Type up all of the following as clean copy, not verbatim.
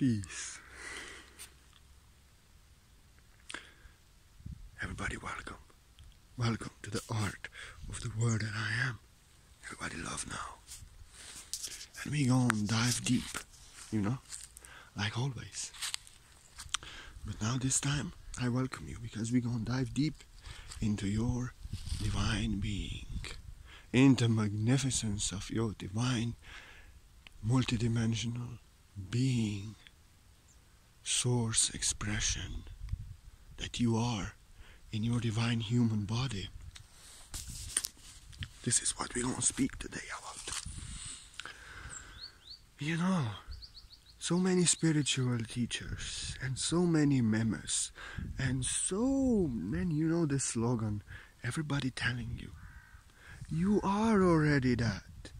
Peace. Everybody welcome. Welcome to the art of the word that I am. Everybody love now. And we gonna dive deep, like always. But now this time, I welcome you because we gonna dive deep into your divine being, into magnificence of your divine, multidimensional being, source expression that you are in your divine human body. This is what we're going to speak today about. So many spiritual teachers and so many memes and so many, the slogan, everybody telling you, you are already that.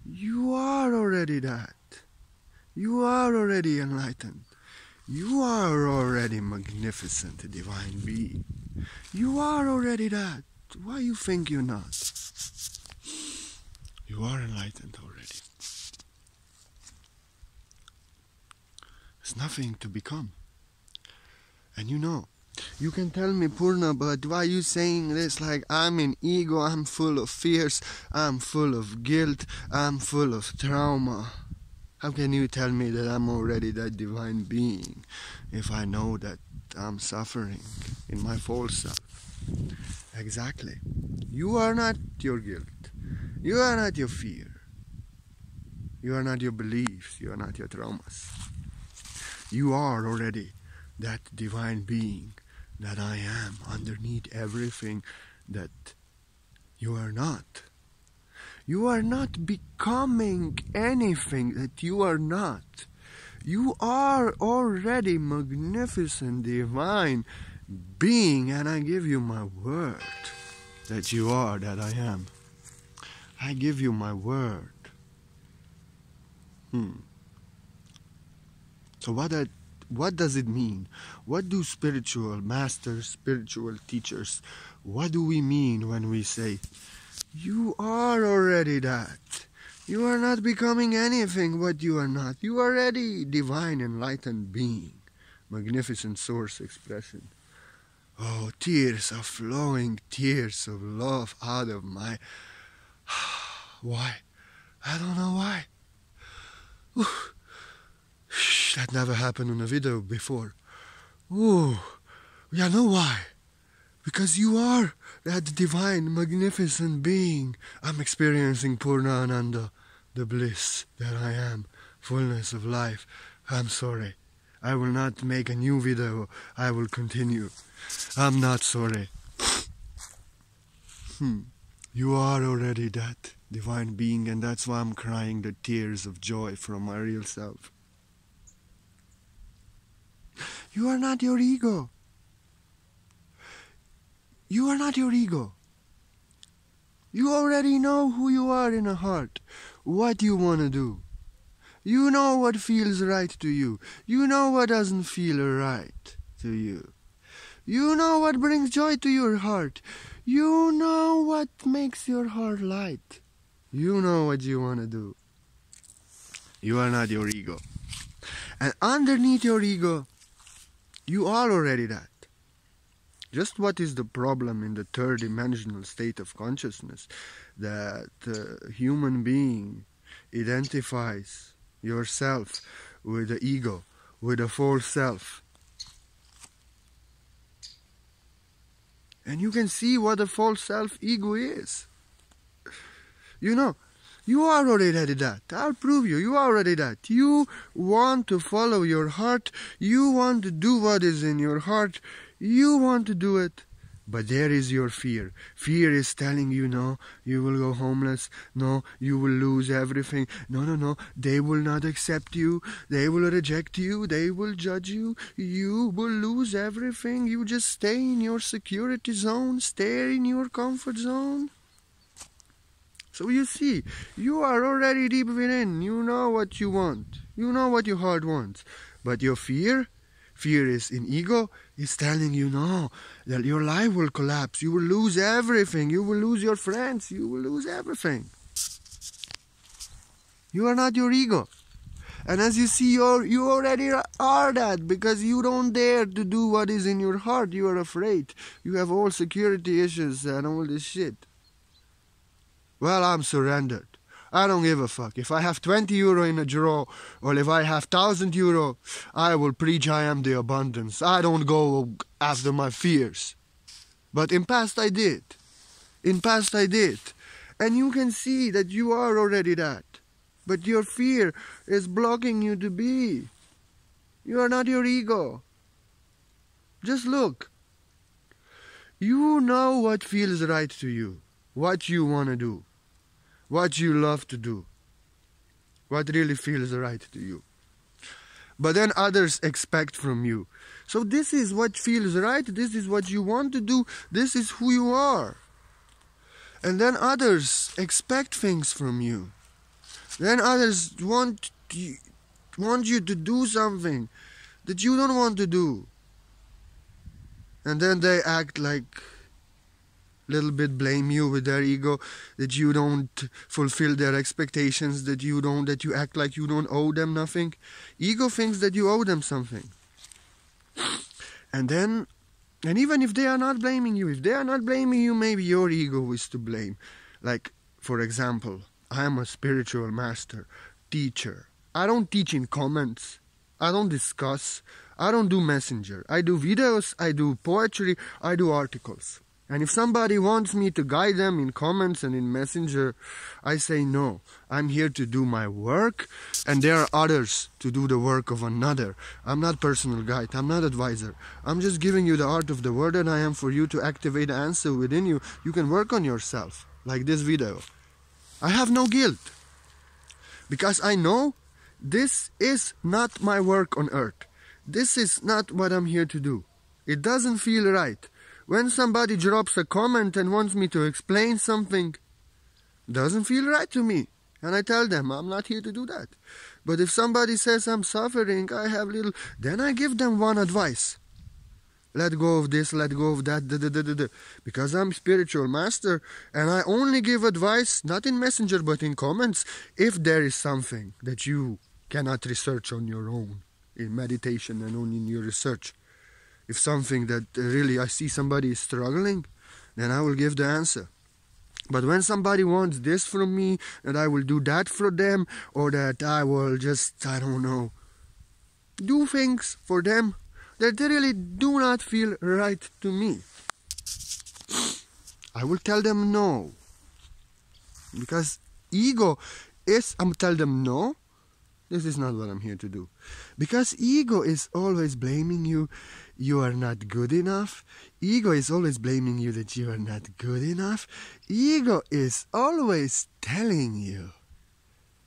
You are already that. You are already enlightened. You are already magnificent divine being. You are already that. Why you think you're not? You are enlightened already. There's nothing to become. And you can tell me, Purna, but why you saying this like I'm in ego, I'm full of fears, I'm full of guilt, I'm full of trauma? How can you tell me that I'm already that divine being if I know that I'm suffering in my false self? Exactly. You are not your guilt. You are not your fear. You are not your beliefs. You are not your traumas. You are already that divine being that I am underneath everything that you are not. You are not becoming anything that you are not. You are already magnificent divine being, and I give you my word that you are that I am. I give you my word. So what does it mean? What do spiritual masters, spiritual teachers, what do we mean when we say, you are already that? You are not becoming anything what you are not. You are already divine enlightened being, magnificent source expression. Oh, tears are flowing, tears of love out of my... Why? I don't know why. That never happened on a video before. You know why? Because you are that divine, magnificent being. I'm experiencing Purna Ananda, the bliss that I am, fullness of life. I'm sorry. I will not make a new video. I will continue. I'm not sorry. You are already that divine being, and that's why I'm crying the tears of joy from my real self. You are not your ego. You are not your ego. You already know who you are in a heart, what you want to do. You know what feels right to you. You know what doesn't feel right to you. You know what brings joy to your heart. You know what makes your heart light. You know what you want to do. You are not your ego. And underneath your ego, you are already that. Just what is the problem in the third dimensional state of consciousness? That human being identifies yourself with the ego, with a false self. And you can see what a false self ego is. You are already that. I'll prove you. You are already that. You want to follow your heart. You want to do what is in your heart. You want to do it. But there is your fear. Fear is telling you, no, you will go homeless. No, you will lose everything. No. They will not accept you. They will reject you. They will judge you. You will lose everything. You just stay in your security zone. Stay in your comfort zone. So you see, you are already deep within. You know what you want. You know what your heart wants. But your fear is in ego, is telling you no, that your life will collapse. You will lose everything. You will lose your friends. You will lose everything. You are not your ego. And as you see, you already are that, because you don't dare to do what is in your heart. You are afraid. You have all security issues and all this shit. Well, I'm surrendered. I don't give a fuck. If I have 20 euro in a drawer, or if I have 1,000 euro, I will preach I am the abundance. I don't go after my fears. But in past I did. In past I did. And you can see that you are already that. But your fear is blocking you to be. You are not your ego. Just look. You know what feels right to you. What you want to do. What you love to do. What really feels right to you. But then others expect from you. So this is what feels right. This is what you want to do. This is who you are. And then others expect things from you. Then others want you to do something that you don't want to do. And then they act like little bit blame you with their ego, that you don't fulfill their expectations, that you act like you don't owe them nothing. Ego thinks that you owe them something. And even if they are not blaming you, maybe your ego is to blame. Like, for example, I am a spiritual master, teacher. I don't teach in comments. I don't discuss. I don't do messenger. I do videos, I do poetry, I do articles. And if somebody wants me to guide them in comments and in messenger, I say no. I'm here to do my work, and there are others to do the work of another. I'm not personal guide. I'm not advisor. I'm just giving you the art of the word, and I am for you to activate the answer within you. You can work on yourself, like this video. I have no guilt, because I know this is not my work on earth. This is not what I'm here to do. It doesn't feel right. When somebody drops a comment and wants me to explain something, doesn't feel right to me. And I tell them, I'm not here to do that. But if somebody says I'm suffering, then I give them one advice. Let go of this, let go of that, because I'm spiritual master, and I only give advice, not in messenger, but in comments, if there is something that you cannot research on your own, in meditation and only in your research. If something that really I see somebody is struggling, then I will give the answer. But when somebody wants this from me, that I will do that for them, or that I will just, I don't know, do things for them that they really do not feel right to me, I will tell them no. Because ego is, I'm tell them no. This is not what I'm here to do. Because ego is always blaming you. You are not good enough. Ego is always blaming you that you are not good enough. Ego is always telling you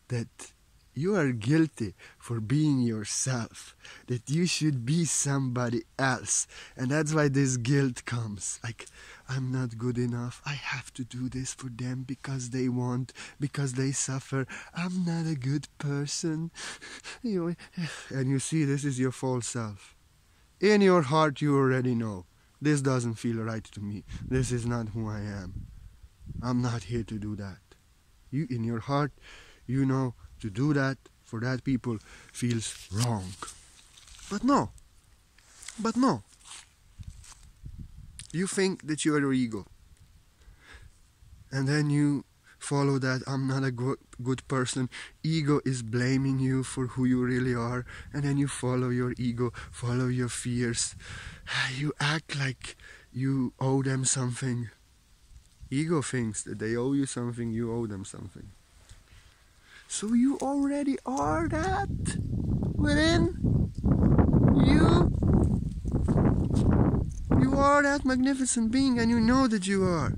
that you are guilty for being yourself, that you should be somebody else. And that's why this guilt comes. Like, I'm not good enough. I have to do this for them because they want, because they suffer. I'm not a good person. And you see, this is your false self. In your heart, you already know, this doesn't feel right to me. This is not who I am. I'm not here to do that. You, in your heart, you know to do that for that people feels wrong. But no. You think that you are your ego. And then you follow that, I'm not a good person. Ego is blaming you for who you really are. And then you follow your ego, follow your fears. You act like you owe them something. Ego thinks that they owe you something, you owe them something. So you already are that within you. You are that magnificent being, and you know that you are.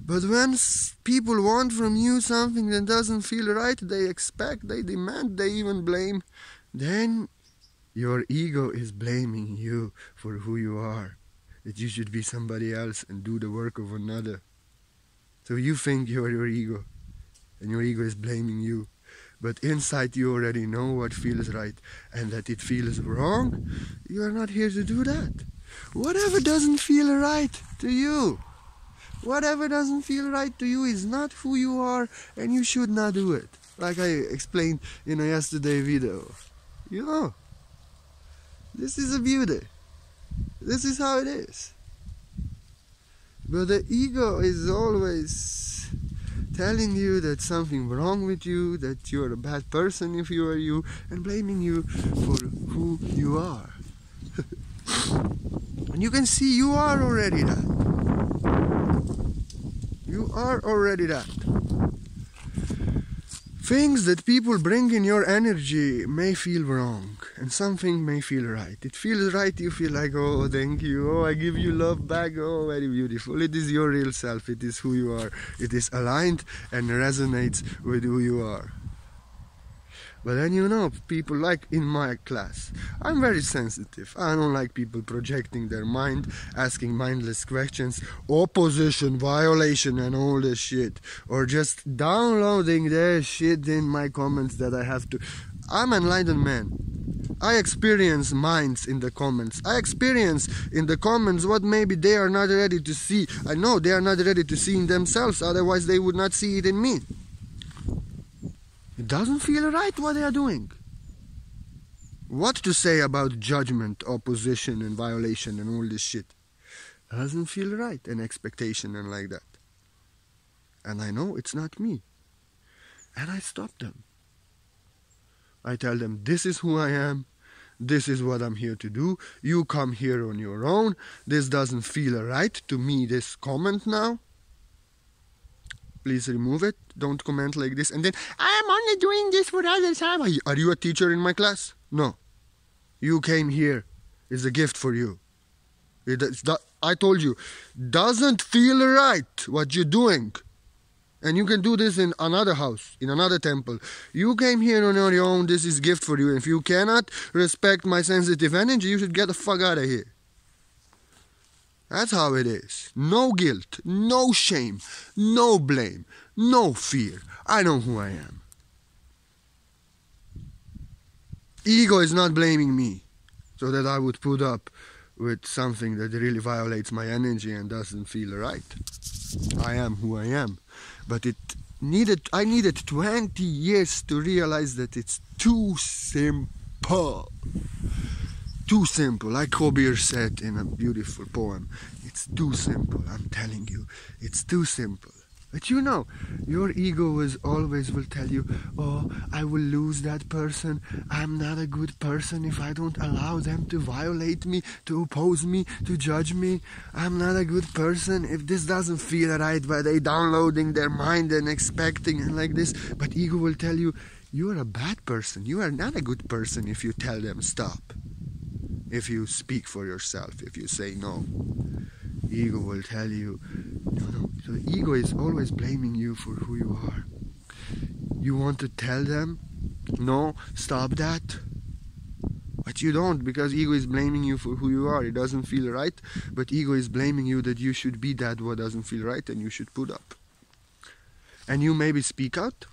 But when people want from you something that doesn't feel right, they expect, they demand, they even blame, then your ego is blaming you for who you are. That you should be somebody else and do the work of another. So you think you're your ego, and your ego is blaming you. But inside you already know what feels right, and that it feels wrong. You are not here to do that. Whatever doesn't feel right to you, whatever doesn't feel right to you is not who you are, and you should not do it. like I explained in a yesterday video. You know, this is a beauty. This is how it is. But the ego is always telling you that something wrong with you, that you're a bad person if you are you, and blaming you for who you are. And you can see you are already that. You are already that. Things that people bring in your energy may feel wrong, and something may feel right. It feels right, you feel like, oh, thank you, oh, I give you love back, oh, very beautiful. It is your real self, it is who you are. It is aligned and resonates with who you are. But then, you know, people like in my class, I'm very sensitive. I don't like people projecting their mind, asking mindless questions, opposition, violation and all this shit. Or just downloading their shit in my comments that I have to. I'm an enlightened man. I experience minds in the comments. I experience in the comments what maybe they are not ready to see. I know they are not ready to see in themselves, otherwise they would not see it in me. It doesn't feel right what they are doing. What to say about judgment, opposition and violation and all this shit? Doesn't feel right, and expectation and like that. And I know it's not me. And I stop them. I tell them, this is who I am. This is what I'm here to do. You come here on your own. This doesn't feel right to me, this comment now. Please remove it. Don't comment like this. And then, I am only doing this for others. Are you a teacher in my class? No. You came here. It's a gift for you. I told you, doesn't feel right what you're doing. And you can do this in another house, in another temple. You came here on your own. This is a gift for you. And if you cannot respect my sensitive energy, you should get the fuck out of here. That's how it is. No guilt, no shame, no blame, no fear. I know who I am. Ego is not blaming me so that I would put up with something that really violates my energy and doesn't feel right. I am who I am. But I needed 20 years to realize that it's too simple. Too simple, like Kabir said in a beautiful poem. It's too simple, I'm telling you. It's too simple. But you know, your ego will tell you, oh, I will lose that person. I'm not a good person if I don't allow them to violate me, to oppose me, to judge me. I'm not a good person if this doesn't feel right by they downloading their mind and expecting and like this. But ego will tell you, you are a bad person. You are not a good person if you tell them stop. If you speak for yourself, if you say no. Ego will tell you, no. So ego is always blaming you for who you are. You want to tell them, no, stop that. But you don't, because ego is blaming you for who you are. It doesn't feel right, but ego is blaming you that you should be that what doesn't feel right and you should put up. And you maybe speak out.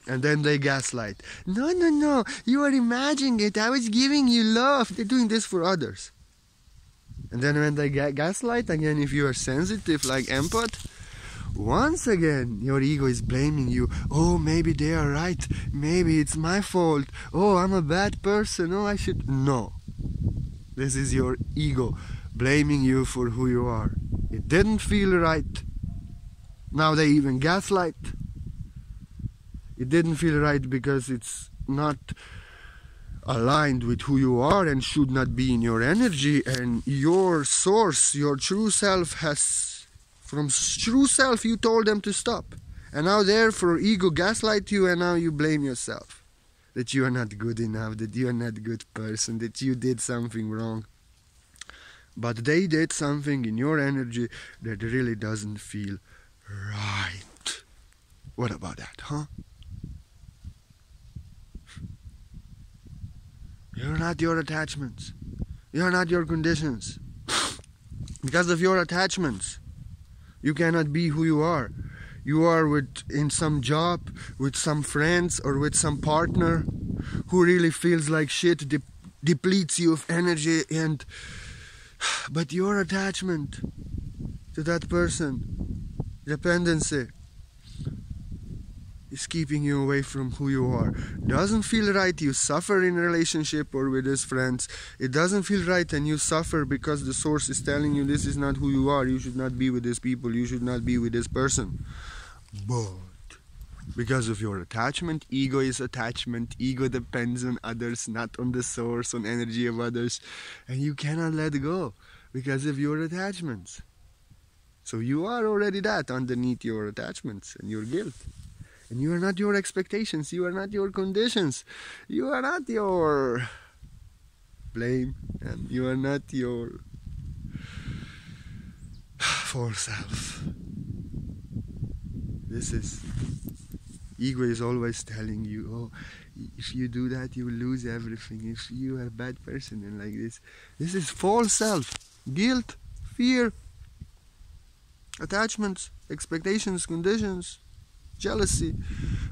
And then they gaslight. No, you are imagining it. I was giving you love. They're doing this for others. And then when they gaslight, again, if you are sensitive like empath, once again, your ego is blaming you. Oh, maybe they are right. Maybe it's my fault. Oh, I'm a bad person. Oh, I should... No. This is your ego blaming you for who you are. It didn't feel right. Now they even gaslight. It didn't feel right because it's not aligned with who you are and should not be in your energy, and your source, your true self has, from true self you told them to stop. And now therefore ego gaslight you and now you blame yourself. That you are not good enough, that you are not a good person, that you did something wrong. But they did something in your energy that really doesn't feel right. What about that, huh? You're not your attachments. You're not your conditions. Because of your attachments, you cannot be who you are. You are in some job, with some friends, or with some partner who really feels like shit, depletes you of energy, but your attachment to that person, dependency, is keeping you away from who you are. Doesn't feel right, you suffer in relationship or with his friends. It doesn't feel right and you suffer because the source is telling you this is not who you are. You should not be with these people. You should not be with this person. But because of your attachment, ego is attachment. Ego depends on others, not on the source, on energy of others. And you cannot let go because of your attachments. So you are already that underneath your attachments and your guilt. And you are not your expectations. You are not your conditions. You are not your blame. And you are not your false self. This is... Ego is always telling you, oh, if you do that, you will lose everything. If you are a bad person and like this. This is false self. Guilt, fear, attachments, expectations, conditions, jealousy.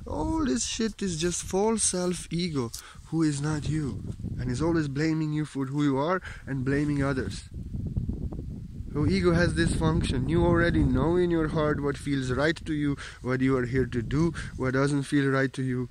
All this shit is just false self-ego who is not you. And is always blaming you for who you are and blaming others. So ego has this function. You already know in your heart what feels right to you, what you are here to do, what doesn't feel right to you.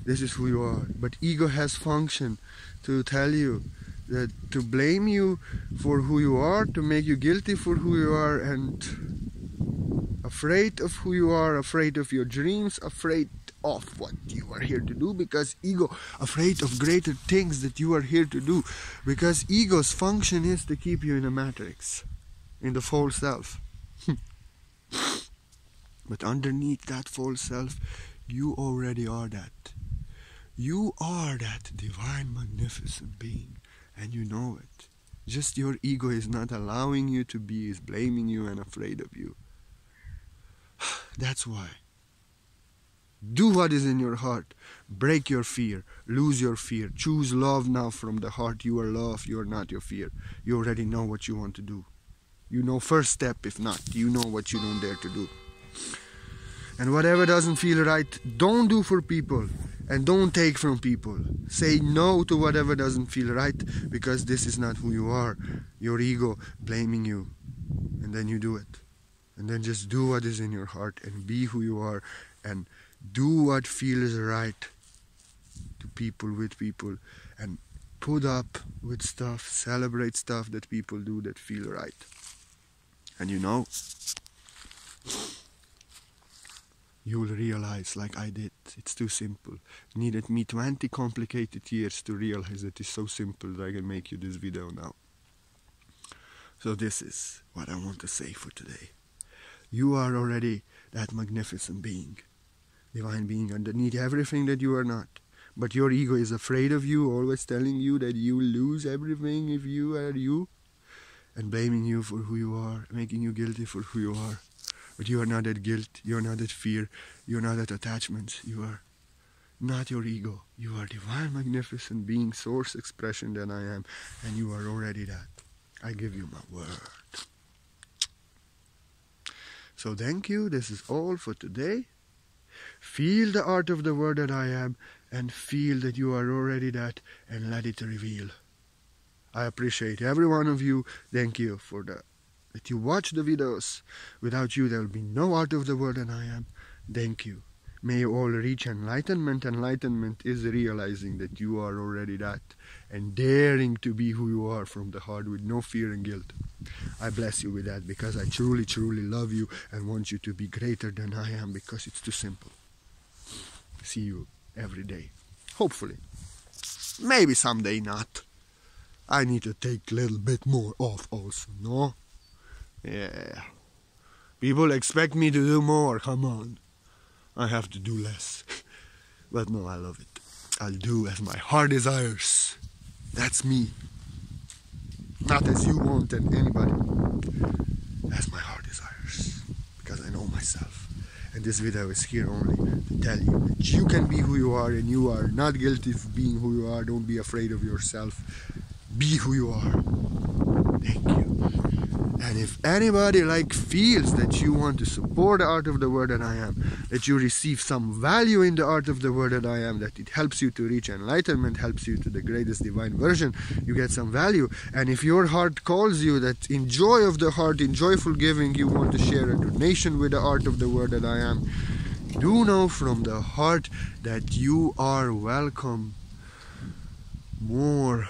This is who you are. But ego has function to tell you that to blame you for who you are, to make you guilty for who you are, and afraid of who you are, afraid of your dreams, afraid of what you are here to do, because ego afraid of greater things that you are here to do, because ego's function is to keep you in a matrix, in the false self. But underneath that false self, you already are that. You are that divine, magnificent being, and you know it. Just your ego is not allowing you to be, is blaming you and afraid of you. That's why. Do what is in your heart. Break your fear. Lose your fear. Choose love now from the heart. You are love. You are not your fear. You already know what you want to do. You know first step. If not, you know what you don't dare to do. And whatever doesn't feel right, don't do for people. And don't take from people. Say no to whatever doesn't feel right, because this is not who you are. Your ego blaming you. And then you do it. And then just do what is in your heart and be who you are. And do what feels right to people, with people, and put up with stuff, celebrate stuff that people do that feel right. And you know, you will realize, like I did, it's too simple. It needed me 20 complicated years to realize that it's so simple that I can make you this video now. So this is what I want to say for today. You are already that magnificent being. Divine being underneath everything that you are not. But your ego is afraid of you, always telling you that you will lose everything if you are you, and blaming you for who you are, making you guilty for who you are. But you are not that guilt, you are not that fear, you are not that attachment, you are not your ego. You are divine, magnificent being, source expression that I am, and you are already that. I give you my word. So thank you, this is all for today. Feel the art of the word that I am, and feel that you are already that, and let it reveal. I appreciate every one of you. Thank you for that you watch the videos. Without you there will be no art of the word that I am. Thank you. May you all reach enlightenment. Enlightenment is realizing that you are already that, and daring to be who you are from the heart with no fear and guilt. I bless you with that, because I truly, truly love you and want you to be greater than I am, because it's too simple. See you every day. Hopefully. Maybe someday not. I need to take a little bit more off also, no? Yeah. People expect me to do more, come on. I have to do less. But no, I love it. I'll do as my heart desires. That's me. Not as you want and anybody. As my heart desires. Because I know myself. And this video is here only to tell you that you can be who you are, and you are not guilty of being who you are. Don't be afraid of yourself. Be who you are. Thank you. And if anybody feels that you want to support the art of the word that I am, that you receive some value in the art of the word that I am, that it helps you to reach enlightenment, helps you to the greatest divine version, you get some value. And if your heart calls you that in joy of the heart, in joyful giving, you want to share a donation with the art of the word that I am, Do know from the heart that you are welcome more.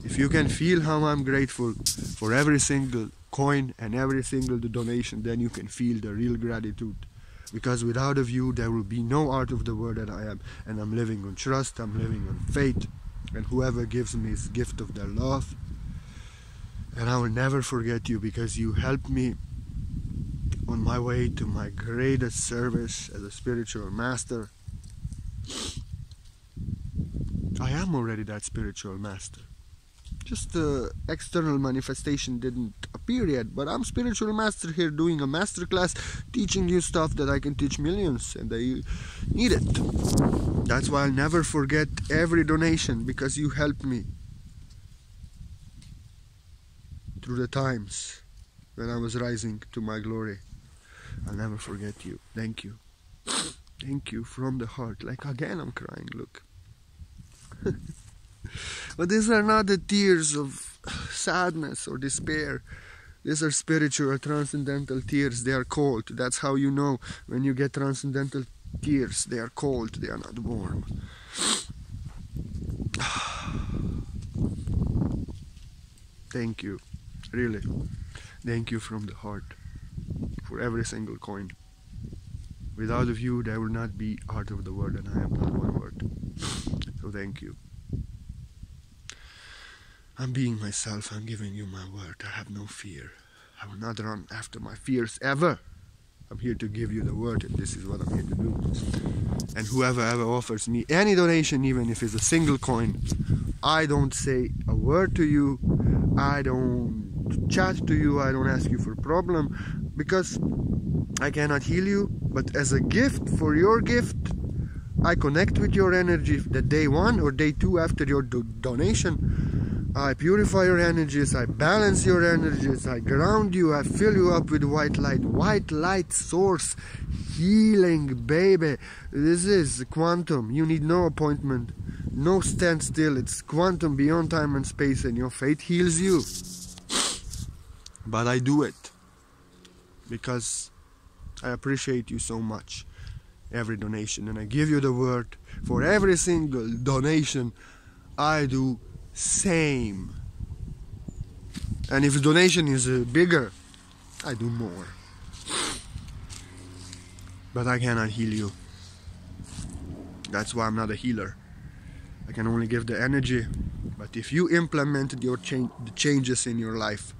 If you can feel how I'm grateful for every single coin and every single donation, then you can feel the real gratitude. Because without of you, there will be no art of the word that I am. And I'm living on trust, I'm living on faith. And whoever gives me his gift of their love. And I will never forget you, because you helped me on my way to my greatest service as a spiritual master. I am already that spiritual master. Just the external manifestation didn't appear yet, but I'm spiritual master here doing a master class, teaching you stuff that I can teach millions, and they need it. That's why I'll never forget every donation, because you helped me through the times when I was rising to my glory. I'll never forget you. Thank you. Thank you from the heart. Like again I'm crying, look. But these are not the tears of sadness or despair. These are spiritual, transcendental tears. They are cold. That's how you know when you get transcendental tears. They are cold. They are not warm. Thank you. Really. Thank you from the heart for every single coin. Without of you, there will not be art of the word, and I am not one word. So thank you. I'm being myself. I'm giving you my word. I have no fear. I will not run after my fears ever. I'm here to give you the word, and this is what I'm here to do. And whoever ever offers me any donation, even if it's a single coin, I don't say a word to you. I don't chat to you. I don't ask you for a problem, because I cannot heal you. But as a gift for your gift, I connect with your energy the day 1 or day 2 after your donation. I purify your energies, I balance your energies, I ground you, I fill you up with white light source, healing, baby. This is quantum. You need no appointment, no standstill. It's quantum, beyond time and space, and your faith heals you. But I do it because I appreciate you so much. Every donation, and I give you the word for every single donation. I do same. And if the donation is bigger, I do more. But I cannot heal you. That's why I'm not a healer. I can only give the energy. But if you implement the changes in your life,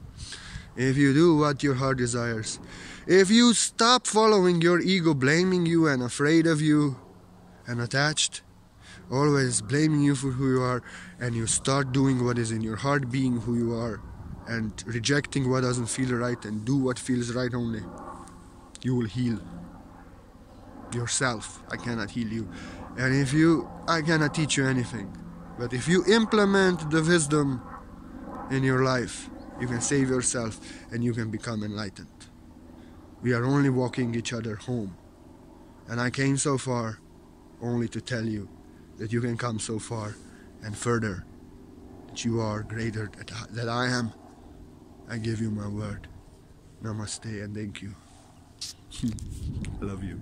if you do what your heart desires, if you stop following your ego, blaming you and afraid of you and attached, always blaming you for who you are, and you start doing what is in your heart, being who you are, and rejecting what doesn't feel right and do what feels right only, you will heal yourself. I cannot heal you. And I cannot teach you anything. But if you implement the wisdom in your life, you can save yourself and you can become enlightened. We are only walking each other home. And I came so far only to tell you that you can come so far and further, that you are greater than I am. I give you my word. Namaste and thank you. I love you.